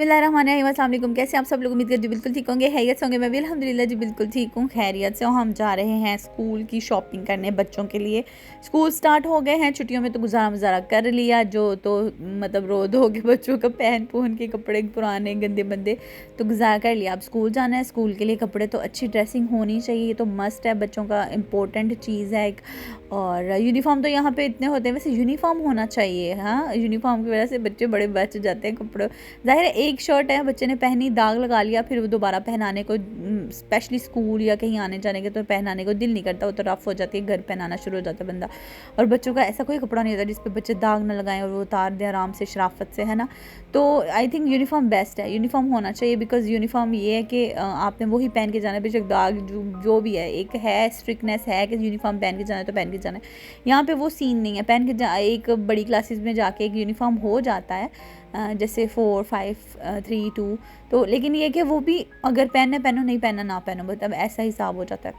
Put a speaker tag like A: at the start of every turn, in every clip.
A: बिस्मिल्लाहिर्रहमानिर्रहीम, अस्सलाम वालेकुम। कैसे आप सब लोग? उम्मीद करती हूँ बिल्कुल ठीक होंगे, खैरियत से होंगे। मैं भी अल्हम्दुलिल्लाह जी बिल्कुल ठीक हूँ, खैरियत से। हम जा रहे हैं स्कूल की शॉपिंग करने बच्चों के लिए। स्कूल स्टार्ट हो गए हैं, छुट्टियों में तो गुजारा मुजारा कर लिया, जो तो मतलब रोद हो गए बच्चों का, पहन के कपड़े पुराने गंदे बंदे तो गुजारा कर लिया। अब स्कूल जाना है, स्कूल के लिए कपड़े तो अच्छी ड्रेसिंग होनी चाहिए, ये तो मस्ट है, बच्चों का इम्पोर्टेंट चीज़ है एक। और यूनिफॉर्म तो यहाँ पे इतने होते हैं, वैसे यूनिफॉर्म होना चाहिए। हाँ, यूनिफॉर्म की वजह से बच्चे बड़े बच जाते हैं कपड़े। ज़ाहिर है एक शर्ट है, बच्चे ने पहनी, दाग लगा लिया, फिर वो दोबारा पहनाने को, स्पेशली स्कूल या कहीं आने जाने के तो पहनाने को दिल नहीं करता, वो तो रफ़ हो जाती है, घर पहनाना शुरू हो जाता है बंदा। और बच्चों का ऐसा कोई कपड़ा नहीं होता जिस पे बच्चे दाग ना लगाएं और वो उतार दें आराम से, शराफत से, है ना। तो आई थिंक यूनिफॉर्म बेस्ट है, यूनिफॉर्म होना चाहिए। बिकॉज यूनिफॉर्म ये है कि आपने वही पहन के जाना है, बेशक दाग जो भी है, एक है स्ट्रिक्टनेस है कि यूनिफॉर्म पहन के जाना है तो पहन के जाना है। यहाँ पे वो सीन नहीं है, पहन के एक बड़ी क्लासेस में जाके एक यूनिफॉर्म हो जाता है, जैसे 4, 5, 3, 2। तो लेकिन ये कि वो भी अगर पहनना पहनो, नहीं पहनना ना पहनो, मतलब ऐसा हिसाब हो जाता है।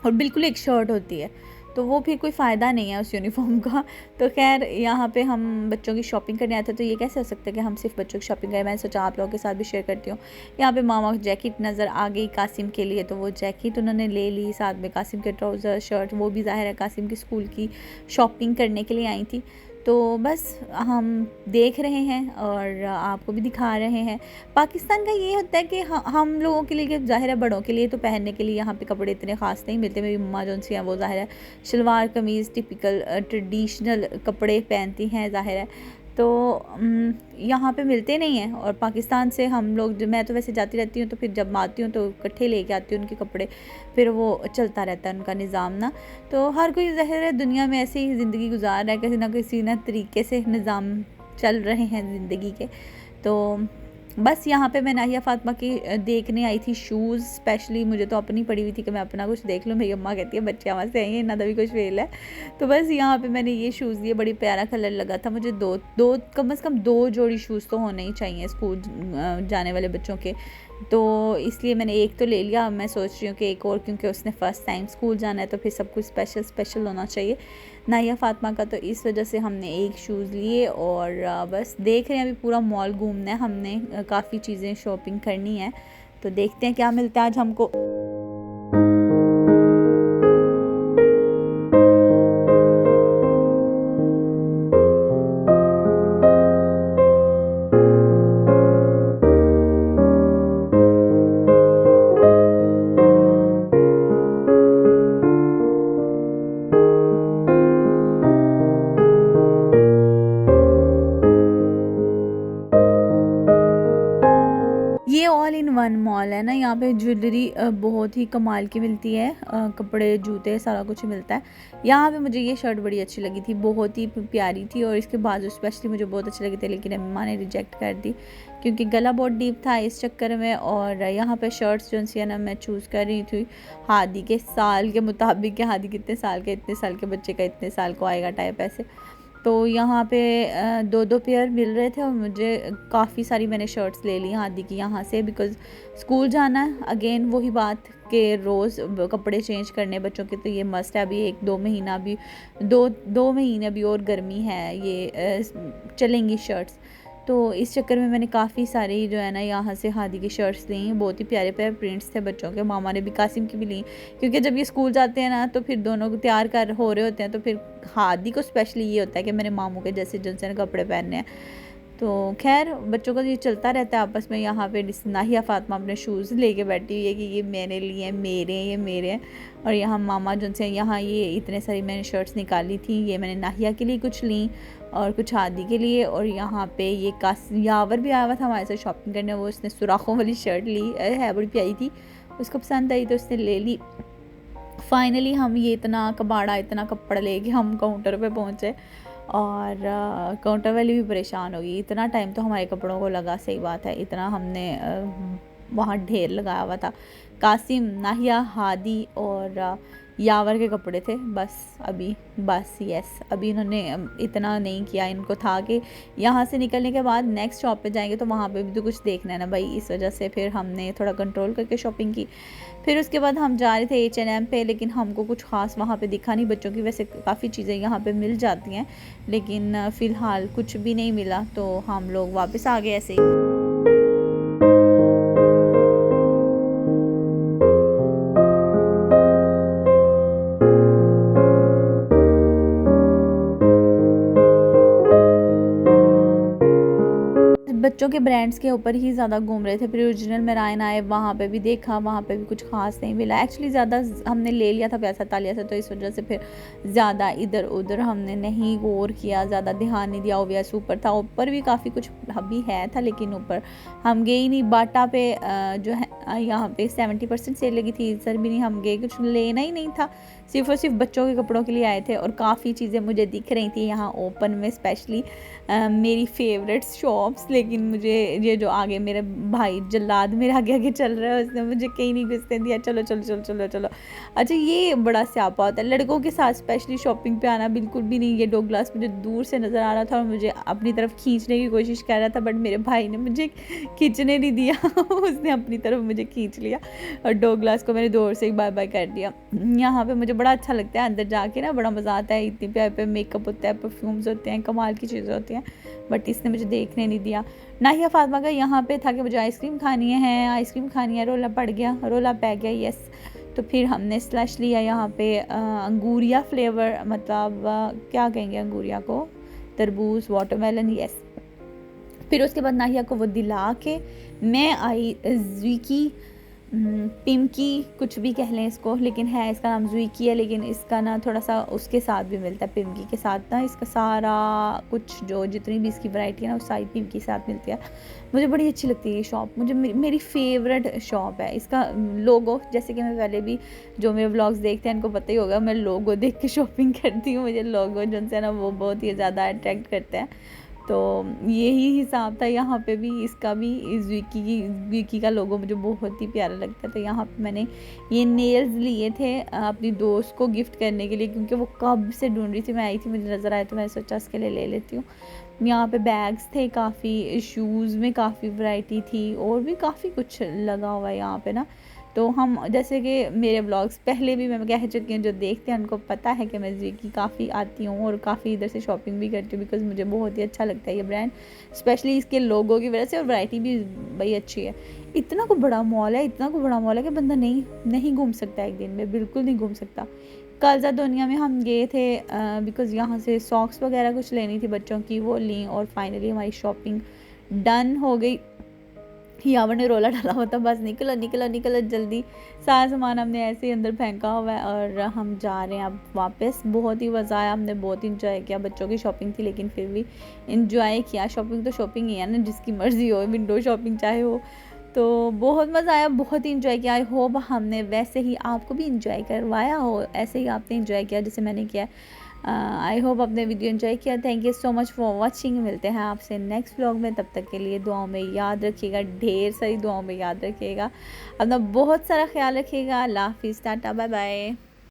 A: और बिल्कुल एक शर्ट होती है, तो वो फिर कोई फ़ायदा नहीं है उस यूनिफॉर्म का। तो खैर यहाँ पे हम बच्चों की शॉपिंग करने आए थे, तो ये कैसे हो सकता है कि हम सिर्फ बच्चों की शॉपिंग करें। मैंने सोचा आप लोगों के साथ भी शेयर करती हूँ। यहाँ पे मामा जैकेट नज़र आ गई कासिम के लिए, तो वो जैकेट उन्होंने ले ली, साथ में कासिम के ट्राउज़र, शर्ट, वो भी ज़ाहिर है कासिम की स्कूल की शॉपिंग करने के लिए आई थी। तो बस हम देख रहे हैं और आपको भी दिखा रहे हैं। पाकिस्तान का ये होता है कि हम लोगों के लिए, ज़ाहिर है बड़ों के लिए तो पहनने के लिए यहाँ पे कपड़े इतने ख़ास नहीं मिलते। मेरी मम्मा जो सी हैं वो ज़ाहिर है शलवार कमीज़ टिपिकल ट्रेडिशनल कपड़े पहनती हैं, ज़ाहिर है। तो यहाँ पे मिलते नहीं हैं। और पाकिस्तान से हम लोग, मैं तो वैसे जाती रहती हूँ, तो फिर जब आती हूँ तो इकट्ठे लेके आती हूँ उनके कपड़े, फिर वो चलता रहता है उनका निज़ाम ना। तो हर कोई ज़ाहिर है दुनिया में ऐसे ही ज़िंदगी गुजार रहा है, किसी ना तरीके से निज़ाम चल रहे हैं ज़िंदगी के। तो बस यहाँ पे मैं नाहिया फ़ातिमा की देखने आई थी शूज़। स्पेशली मुझे तो अपनी पड़ी हुई थी कि मैं अपना कुछ देख लूँ। मेरी अम्मा कहती है बच्चे वहाँ से आई हैं, इन्ना भी कुछ फेल है। तो बस यहाँ पे मैंने ये शूज़ लिए, बड़ी प्यारा कलर लगा था मुझे। दो कम से कम 2 जोड़ी शूज़ तो होने ही चाहिए स्कूल जाने वाले बच्चों के। तो इसलिए मैंने एक तो ले लिया। मैं सोच रही हूँ कि एक और, क्योंकि उसने फ़र्स्ट टाइम स्कूल जाना है तो फिर सब कुछ स्पेशल होना चाहिए नाहिया फ़ातिमा का। तो इस वजह से हमने एक शूज़ लिए और बस देख रहे हैं। अभी पूरा मॉल घूमना है हमने, काफ़ी चीज़ें शॉपिंग करनी है, तो देखते हैं क्या मिलता है आज हमको। ये ऑल इन वन मॉल है ना, यहाँ पे ज्वेलरी बहुत ही कमाल की मिलती है, कपड़े, जूते, सारा कुछ मिलता है। यहाँ पे मुझे ये शर्ट बड़ी अच्छी लगी थी, बहुत ही प्यारी थी, और इसके बाजू स्पेशली मुझे बहुत अच्छे लगे थे, लेकिन अम्मा ने रिजेक्ट कर दी क्योंकि गला बहुत डीप था इस चक्कर में। और यहाँ पे शर्ट्स जो सी है ना, मैं चूज़ कर रही थी हादी के साल के मुताबिक, कि हादी कितने साल के, इतने साल के बच्चे का इतने साल को आएगा टाइप ऐसे। तो यहाँ पे 2-2 पेयर मिल रहे थे और मुझे काफ़ी सारी मैंने शर्ट्स ले ली हादी की यहाँ से, बिकॉज़ स्कूल जाना है। अगेन वही बात कि रोज़ कपड़े चेंज करने बच्चों के, तो ये मस्ट है। अभी 1-2 महीना, अभी 2 महीने अभी और गर्मी है, ये चलेंगी शर्ट्स। तो इस चक्कर में मैंने काफ़ी सारी जो है ना यहाँ से हादी की शर्ट्स ली, बहुत ही प्यारे प्यारे प्रिंट्स थे बच्चों के। मामा ने भी कासिम की भी ली, क्योंकि जब ये स्कूल जाते हैं ना तो फिर दोनों को तैयार कर हो रहे होते हैं, तो फिर हादी को स्पेशली ये होता है कि मेरे मामू के जैसे जिनसे कपड़े पहनने हैं। तो खैर बच्चों का ये चलता रहता है आपस में। यहाँ पे नाहिया फ़ातिमा अपने शूज़ लेके बैठी हुई है कि ये मैंने लिए हैं, मेरे हैं, ये मेरे हैं। और यहाँ मामा जिनसे, यहाँ ये इतने सारी मैंने शर्ट्स निकाली थी, ये मैंने नाहिया के लिए कुछ ली और कुछ हादी के लिए। और यहाँ पे ये यावर भी आया हुआ था हमारे साथ शॉपिंग करने, वो उसने सुराखों वाली शर्ट ली है, बड़ी प्यारी थी, उसको पसंद आई तो उसने ले ली। फाइनली हम ये इतना कबाड़ा, इतना कपड़ा लेके हम काउंटर पे पहुँचे, और काउंटर वाली भी परेशान हो गई। इतना टाइम तो हमारे कपड़ों को लगा, सही बात है, इतना हमने वहाँ ढेर लगाया हुआ था। कासिम, नाहिया, हादी और यावर के कपड़े थे बस यस। अभी इन्होंने इतना नहीं किया, इनको था कि यहाँ से निकलने के बाद नेक्स्ट शॉप पे जाएंगे तो वहाँ पे भी तो कुछ देखना है ना भाई, इस वजह से फिर हमने थोड़ा कंट्रोल करके शॉपिंग की। फिर उसके बाद हम जा रहे थे H&M पे, लेकिन हमको कुछ ख़ास वहाँ पे दिखा नहीं। बच्चों की वैसे काफ़ी चीज़ें यहाँ पे मिल जाती हैं, लेकिन फ़िलहाल कुछ भी नहीं मिला, तो हम लोग वापस आ गए ऐसे ही। बच्चों के ब्रांड्स के ऊपर ही ज़्यादा घूम रहे थे। फिर ओरिजिनल मेराइन आए, वहाँ पे भी देखा, वहाँ पे भी कुछ ख़ास नहीं मिला। एक्चुअली ज़्यादा हमने ले लिया था, पैसा तालिया था, तो इस वजह से फिर ज़्यादा इधर उधर हमने नहीं गौर किया, ज़्यादा ध्यान नहीं दिया। ओवीएस ऊपर था, ऊपर भी काफ़ी कुछ अभी है था, लेकिन ऊपर हम गए ही नहीं। बाटा पे जो है यहाँ पे 70% सेल लगी थी, इधर भी नहीं हम गए, कुछ लेना ही नहीं था, सिर्फ और सिर्फ बच्चों के कपड़ों के लिए आए थे। और काफ़ी चीज़ें मुझे दिख रही थी यहाँ ओपन में, स्पेशली मेरी फेवरेट शॉप्स। लेकिन मुझे ये जो आगे मेरे भाई जल्लाद मेरे आगे आगे चल रहा है, उसने मुझे कहीं नहीं घुसने दिया। चलो चलो चलो चलो चलो। अच्छा, ये बड़ा स्यापा होता है लड़कों के साथ, स्पेशली शॉपिंग पे आना बिल्कुल भी नहीं। ये डोगलास मुझे दूर से नज़र आ रहा था और मुझे अपनी तरफ खींचने की कोशिश कर रहा था, बट मेरे भाई ने मुझे खींचने नहीं दिया उसने अपनी तरफ मुझे खींच लिया और डोगलास को मैंने दूर से एक बाय बाय कर दिया। यहाँ पे मुझे बड़ा अच्छा लगता है, अंदर जाके ना बड़ा मज़ा आता है। इतनी प्यारे पे मेकअप होता है, परफ्यूम्स होते हैं, कमाल की चीज़ें होती हैं, बट इसने मुझे देखने नहीं दिया। नाहिया फातिमा का यहाँ पे था कि मुझे आइसक्रीम खानी है, आइसक्रीम खानी है। रोला पड़ गया, रोला पै गया, यस। तो फिर हमने स्लश लिया यहाँ पे अंगूरिया फ्लेवर, मतलब क्या कहेंगे अंगूरिया को, तरबूज, वाटरमेलन, यस। फिर उसके बाद नाहिया को वो दिला के मैं आई ज़ुईकी, पिमकी, कुछ भी कह लें इसको, लेकिन है इसका नाम ज़ुईकी है, लेकिन इसका ना थोड़ा सा उसके साथ भी मिलता है, पिमकी के साथ ना इसका सारा कुछ जो जितनी भी इसकी वैरायटी है ना, वो सारी पिमकी के साथ मिलती है। मुझे बड़ी अच्छी लगती है ये शॉप, मुझे मेरी फेवरेट शॉप है। इसका लोगो, जैसे कि मैं पहले भी जो मेरे व्लॉग्स देखते हैं इनको पता ही होगा, मैं लोगो देख के शॉपिंग करती हूँ। मुझे लोगो जो है ना वो बहुत ही ज़्यादा अट्रैक्ट करते हैं। तो यही हिसाब था यहाँ पे भी, इसका भी ज़ुईकी का लोगो मुझे बहुत ही प्यारा लगता है। तो यहाँ पे मैंने ये नेल्स लिए थे अपनी दोस्त को गिफ्ट करने के लिए, क्योंकि वो कब से ढूंढ रही थी, मैं आई थी, मुझे नज़र आया तो मैंने सोचा उसके लिए ले लेती हूँ। यहाँ पे बैग्स थे काफ़ी, शूज़ में काफ़ी वैरायटी थी, और भी काफ़ी कुछ लगा हुआ है यहाँ पे ना। तो हम, जैसे कि मेरे ब्लॉग्स पहले भी मैं कह चुकी हूँ, जो देखते हैं उनको पता है कि मैं ज़ुईकी काफ़ी आती हूँ और काफ़ी इधर से शॉपिंग भी करती हूँ, बिकॉज़ मुझे बहुत ही अच्छा लगता है ये ब्रांड, स्पेशली इसके लोगों की वजह से, और वैरायटी भी भाई अच्छी है। इतना को बड़ा मॉल है, इतना को बड़ा मॉल है कि बंदा नहीं घूम सकता एक दिन में, बिल्कुल नहीं घूम सकता। कालजा दुनिया में हम गए थे बिकॉज़ यहाँ से सॉक्स वगैरह कुछ लेनी थी बच्चों की, वो ली, और फाइनली हमारी शॉपिंग डन हो गई। यावर ने रोला डाला हुआ था, बस निकलो निकलो निकलो जल्दी। सारा सामान हमने ऐसे ही अंदर फेंका हुआ है और हम जा रहे हैं अब वापस। बहुत ही मज़ा आया, हमने बहुत इंजॉय किया। बच्चों की शॉपिंग थी लेकिन फिर भी इंजॉय किया। शॉपिंग तो शॉपिंग ही है ना, जिसकी मर्ज़ी हो, विंडो शॉपिंग चाहे हो। तो बहुत मज़ा आया, बहुत ही इंजॉय किया। आई होप हमने वैसे ही आपको भी इंजॉय करवाया हो, ऐसे ही आपने इंजॉय किया जैसे मैंने किया। आई होप आपने वीडियो एंजॉय किया। Thank you so much for watching. मिलते हैं आपसे नेक्स्ट व्लॉग में, तब तक के लिए दुआओं में याद रखिएगा, ढेर सारी दुआओं में याद रखिएगा, अपना बहुत सारा ख्याल रखिएगा। अल्लाह हाफिज़, टाटा, बाय बाय।